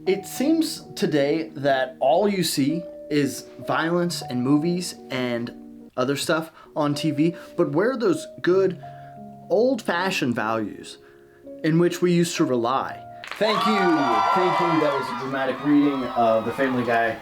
It seems today that all you see is violence and movies and other stuff on TV, but where are those good old-fashioned values in which we used to rely? Thank you. That was a dramatic reading of the Family Guy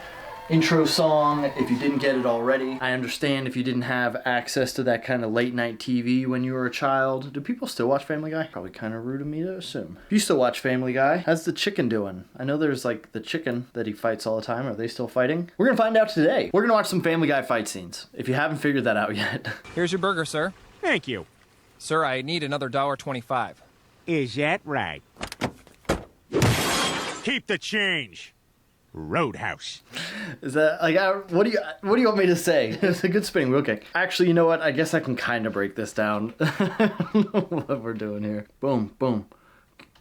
intro song. If you didn't get it already, I understand if you didn't have access to that kind of late night TV when you were a child. Do people still watch Family Guy? Probably kind of rude of me to assume. If you still watch Family Guy, how's the chicken doing? I know there's like the chicken that he fights all the time. Are they still fighting? We're gonna find out today. We're gonna watch some Family Guy fight scenes, if you haven't figured that out yet. Here's your burger, sir. Thank you. Sir, I need another $1.25. Is that right? Keep the change. Roadhouse. Is that like what do you want me to say? It's a good spinning wheel kick. Actually, you know what? I guess I can kind of break this down. I don't know what we're doing here. Boom, boom.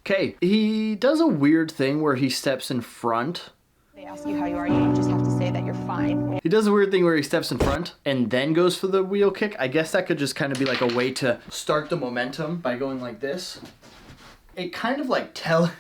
Okay, he does a weird thing where he steps in front. They ask you how you are, you just have to say that you're fine. He does a weird thing where he steps in front and then goes for the wheel kick. I guess that could just kind of be like a way to start the momentum by going like this. It kind of like telegraphs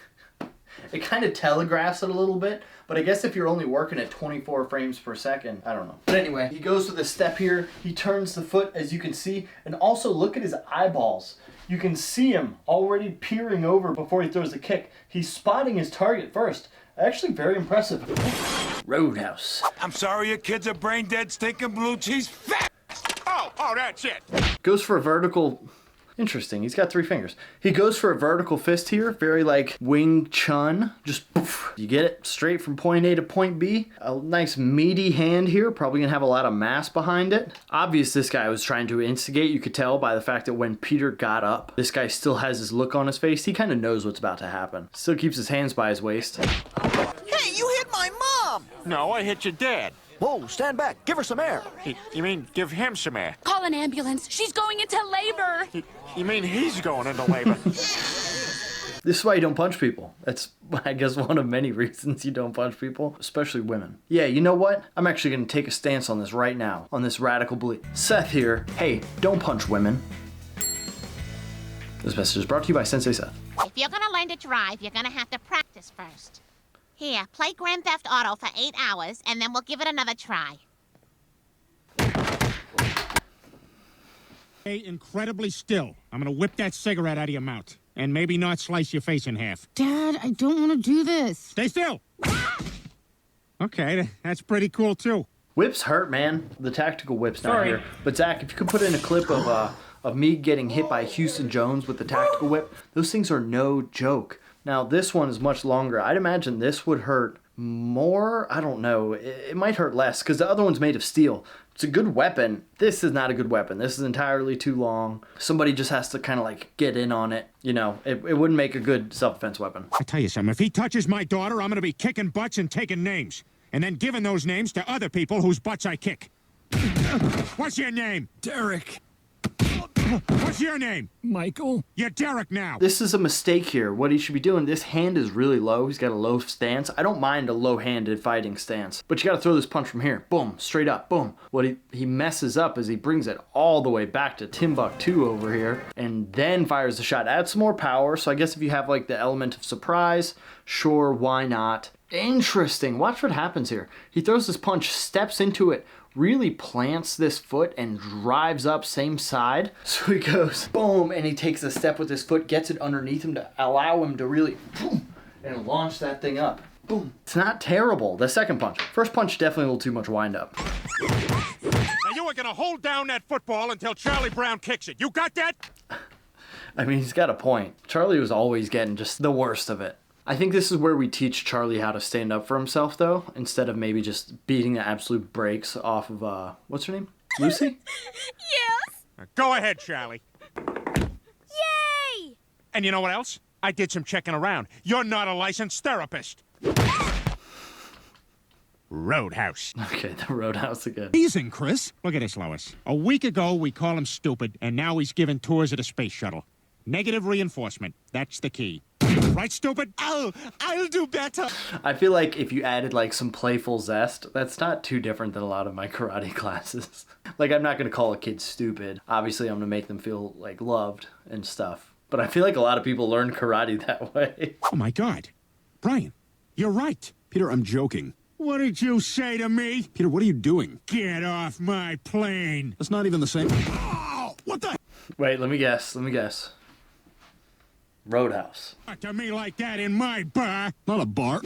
it a little bit, but I guess if you're only working at 24 frames per second, I don't know. But anyway, he goes with a step here. He turns the foot, as you can see, and also look at his eyeballs. You can see him already peering over before he throws the kick. He's spotting his target first. Actually, very impressive. Roadhouse. I'm sorry your kids are brain dead, stinking blue cheese fat. Oh, that's it. Goes for a vertical. Interesting, he's got 3 fingers. He goes for a vertical fist here, very like Wing Chun. Just poof. You get it straight from point A to point B. A nice meaty hand here, probably gonna have a lot of mass behind it. Obvious this guy was trying to instigate. You could tell by the fact that when Peter got up, this guy still has his look on his face. He kind of knows what's about to happen. Still keeps his hands by his waist. Hey, you hit my mom! No, I hit your dad. Whoa, stand back. Give her some air. You mean give him some air? Call an ambulance. She's going into labor. You mean he's going into labor? This is why you don't punch people. That's, I guess, one of many reasons you don't punch people, especially women. Yeah, you know what? I'm actually going to take a stance on this right now, on this radical belief. Seth here. Hey, don't punch women. This message is brought to you by Sensei Seth. If you're gonna learn to drive, you're gonna have to practice first. Here, play Grand Theft Auto for 8 hours, and then we'll give it another try. Stay incredibly still. I'm gonna whip that cigarette out of your mouth. And maybe not slice your face in half. Dad, I don't want to do this. Stay still! Okay, that's pretty cool, too. Whips hurt, man. The tactical whip's not here. But Zach, if you could put in a clip of me getting hit by Houston Jones with the tactical whip, those things are no joke. Now, this one is much longer. I'd imagine this would hurt more. I don't know. It might hurt less because the other one's made of steel. It's a good weapon. This is not a good weapon. This is entirely too long. Somebody just has to kind of like get in on it. You know, it wouldn't make a good self-defense weapon. I tell you something. If he touches my daughter, I'm gonna be kicking butts and taking names. And then giving those names to other people whose butts I kick. What's your name? Derek. What's your name? Michael. You're Derek now. This is a mistake here. What he should be doing, this hand is really low. He's got a low stance. I don't mind a low-handed fighting stance. But you got to throw this punch from here. Boom. Straight up. Boom. What he messes up is he brings it all the way back to Timbuktu over here. And then fires the shot. Adds some more power. So I guess if you have like the element of surprise, sure, why not? Interesting. Watch what happens here. He throws this punch, steps into it, really plants this foot and drives up same side. So he goes boom, and he takes a step with his foot, gets it underneath him to allow him to really boom and launch that thing up. Boom. It's not terrible. The second punch. First punch definitely a little too much wind up. Now you are gonna hold down that football until Charlie Brown kicks it. You got that? I mean, he's got a point. Charlie was always getting just the worst of it. I think this is where we teach Charlie how to stand up for himself, though, instead of maybe just beating the absolute brakes off of, what's her name? Lucy? Yes. Go ahead, Charlie. Yay! And you know what else? I did some checking around. You're not a licensed therapist. Roadhouse. Okay, the Roadhouse again. Easing, Chris. Look at this, Lois. A week ago, we call him stupid, and now he's giving tours of the space shuttle. Negative reinforcement. That's the key. Right, stupid? Oh, I'll do better. I feel like if you added like some playful zest, that's not too different than a lot of my karate classes. Like, I'm not going to call a kid stupid. Obviously, I'm going to make them feel like loved and stuff. But I feel like a lot of people learn karate that way. Oh, my God. Brian, You're right. Peter, I'm joking. What did you say to me? Peter, what are you doing? Get off my plane. That's not even the same. Oh, what the? Wait, let me guess. Roadhouse. Talk to me like that in my bar. Not a bar.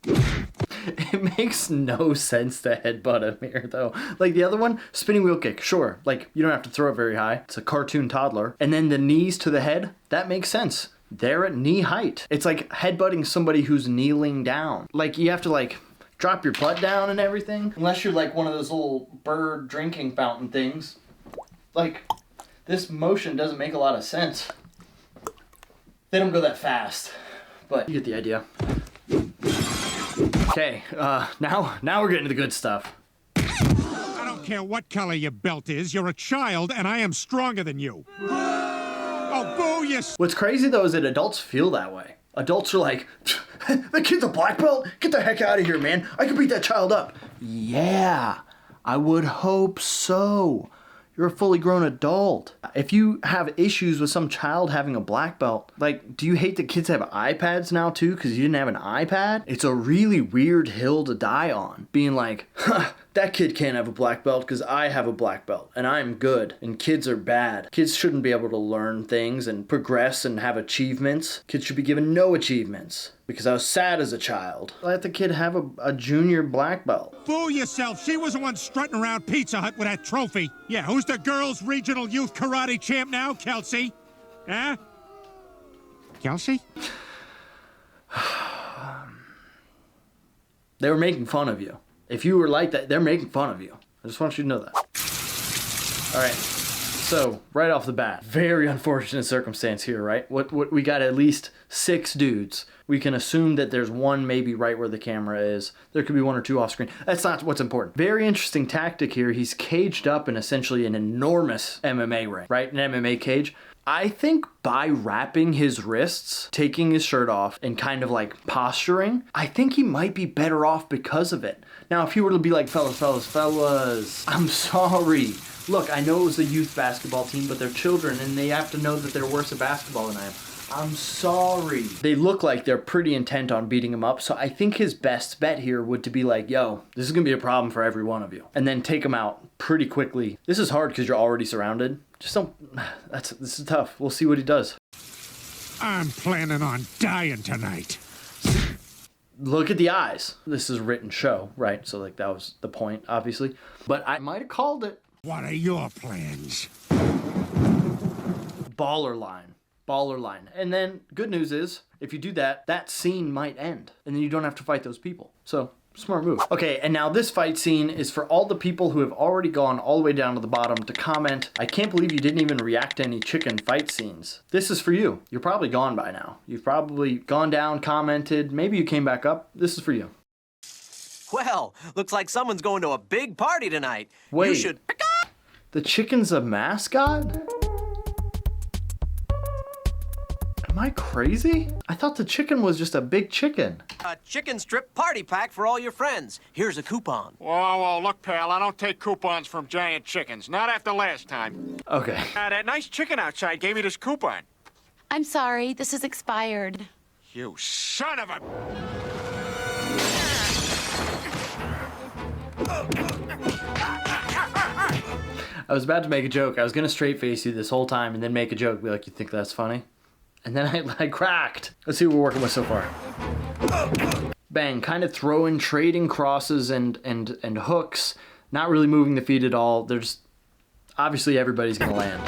It makes no sense to headbutt him here, though. Like the other one, spinning wheel kick, sure. Like, you don't have to throw it very high. It's a cartoon toddler. And then the knees to the head, that makes sense. They're at knee height. It's like headbutting somebody who's kneeling down. Like, you have to, like, drop your butt down and everything. Unless you're like one of those little bird drinking fountain things. Like, this motion doesn't make a lot of sense. They don't go that fast, but you get the idea. Okay, now we're getting to the good stuff. I don't care what color your belt is. You're a child, and I am stronger than you. Oh, boo, you... What's crazy, though, is that adults feel that way. Adults are like, the kid's a black belt? Get the heck out of here, man. I can beat that child up. Yeah, I would hope so. You're a fully grown adult. If you have issues with some child having a black belt, like, do you hate that kids have iPads now too because you didn't have an iPad? It's a really weird hill to die on. Being like, huh, that kid can't have a black belt because I have a black belt and I'm good and kids are bad. Kids shouldn't be able to learn things and progress and have achievements. Kids should be given no achievements. Because I was sad as a child. Let the kid have a junior black belt. Fool yourself. She was the one strutting around Pizza Hut with that trophy. Yeah, who's the girls' regional youth karate champ now, Kelsey? Huh? Kelsey? They were making fun of you. If you were like that, they're making fun of you. I just want you to know that. All right. So, right off the bat, very unfortunate circumstance here, right? What we got at least 6 dudes. We can assume that there's one maybe right where the camera is. There could be 1 or 2 off screen. That's not what's important. Very interesting tactic here. He's caged up in essentially an enormous MMA ring, right? An MMA cage. I think by wrapping his wrists, taking his shirt off, and kind of like posturing, I think he might be better off because of it. Now, if he were to be like, fellas, I'm sorry. Look, I know it was a youth basketball team, but they're children, and they have to know that they're worse at basketball than I am. I'm sorry. They look like they're pretty intent on beating him up, so I think his best bet here would to be like, yo, this is going to be a problem for every one of you. And then take him out pretty quickly. This is hard because you're already surrounded. Just don't... This is tough. We'll see what he does. I'm planning on dying tonight. Look at the eyes. This is a written show, right? So, like, that was the point, obviously. But I might have called it. What are your plans? Baller line. And then, good news is, if you do that, that scene might end. And then you don't have to fight those people. So, smart move. Okay, and now this fight scene is for all the people who have already gone all the way down to the bottom to comment, I can't believe you didn't even react to any chicken fight scenes. This is for you. You're probably gone by now. You've probably gone down, commented, maybe you came back up. This is for you. Well, looks like someone's going to a big party tonight. Wait, You should... the chicken's a mascot? Am I crazy? I thought the chicken was just a big chicken. A chicken strip party pack for all your friends. Here's a coupon. Whoa, look, pal, I don't take coupons from giant chickens. Not after last time. Okay. That nice chicken outside gave me this coupon. I'm sorry, this is expired. You son of a... I was about to make a joke. I was going to straight face you this whole time and then make a joke. Be like, you think that's funny? And then I cracked. Let's see what we're working with so far. Bang, kind of throwing, trading crosses and hooks. Not really moving the feet at all. There's obviously everybody's going to land.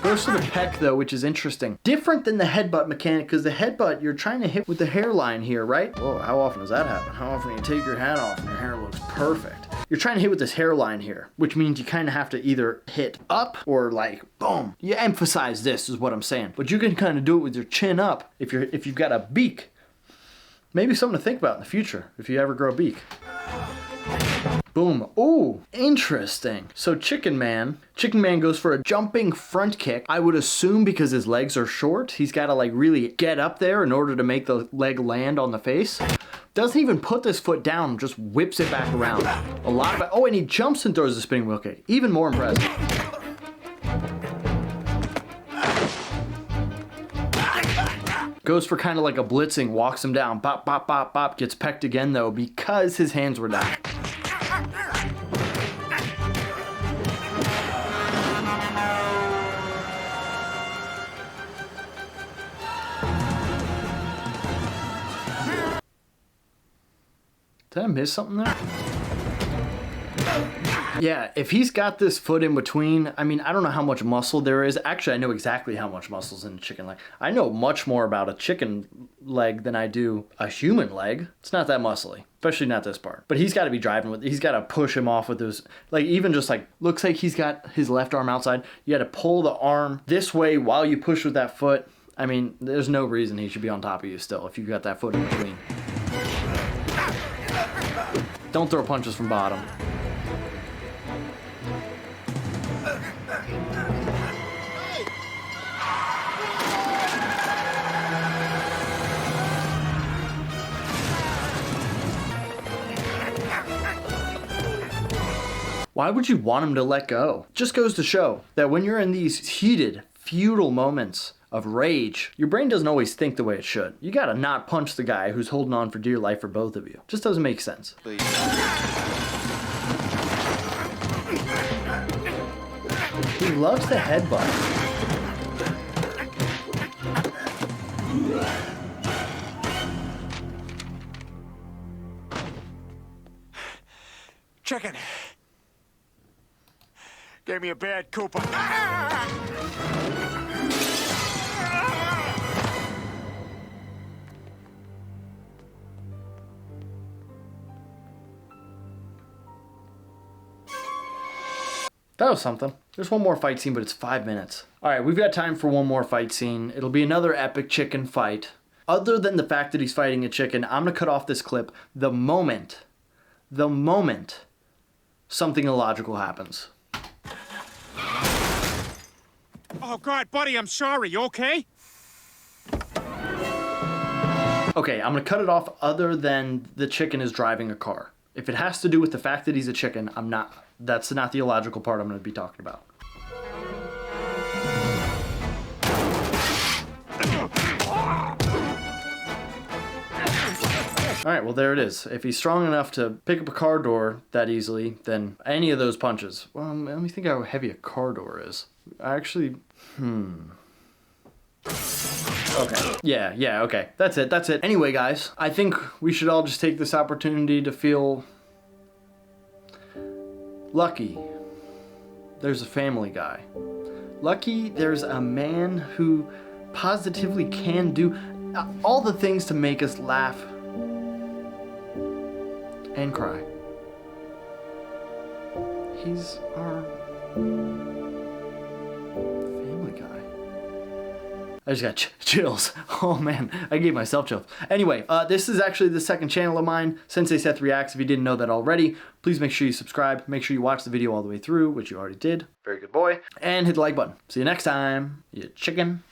Goes to the peck though, which is interesting. Different than the headbutt mechanic, because the headbutt, you're trying to hit with the hairline here, right? Whoa, how often does that happen? How often do you take your hat off and your hair looks perfect? You're trying to hit with this hairline here, which means you kind of have to either hit up or like, boom. You emphasize this is what I'm saying. But you can kind of do it with your chin up if you've got a beak. Maybe something to think about in the future if you ever grow a beak. Boom. Ooh, interesting. So Chicken Man goes for a jumping front kick. I would assume because his legs are short, he's got to like really get up there in order to make the leg land on the face. Doesn't even put this foot down, just whips it back around. A lot of it. Oh, and he jumps and throws the spinning wheel kick. Even more impressive. Goes for kind of like a blitzing, walks him down, bop, bop, bop, bop, gets pecked again though because his hands were down. Did I miss something there? Yeah, if he's got this foot in between, I mean, I don't know how much muscle there is. Actually, I know exactly how much muscle's in a chicken leg. I know much more about a chicken leg than I do a human leg. It's not that muscly, especially not this part. But he's got to be driving with, he's got to push him off with those, like even just like, looks like he's got his left arm outside. You got to pull the arm this way while you push with that foot. I mean, there's no reason he should be on top of you still if you've got that foot in between. Don't throw punches from bottom. Why would you want him to let go? Just goes to show that when you're in these heated, feudal moments of rage, your brain doesn't always think the way it should. You gotta not punch the guy who's holding on for dear life for both of you. Just doesn't make sense. Please. He loves the headbutt. Chicken. Gave me a bad coupon. That was something. There's one more fight scene, but it's 5 minutes. All right, we've got time for one more fight scene. It'll be another epic chicken fight. Other than the fact that he's fighting a chicken, I'm gonna cut off this clip the moment something illogical happens. Oh, God, buddy, I'm sorry. You okay? Okay, I'm gonna cut it off other than the chicken is driving a car. If it has to do with the fact that he's a chicken, that's not the illogical part I'm gonna be talking about. All right, well, there it is. If he's strong enough to pick up a car door that easily, then any of those punches. Well, let me think how heavy a car door is. Actually, Okay. Yeah, okay. That's it. Anyway, guys, I think we should all just take this opportunity to feel lucky. There's a Family Guy. Lucky there's a man who positively can do all the things to make us laugh and cry. He's our Family Guy. I just got chills. Oh man, I gave myself chills. Anyway, this is actually the second channel of mine, Sensei Seth Reacts. If you didn't know that already, please make sure you subscribe. Make sure you watch the video all the way through, which you already did. Very good boy. And hit the like button. See you next time, you chicken.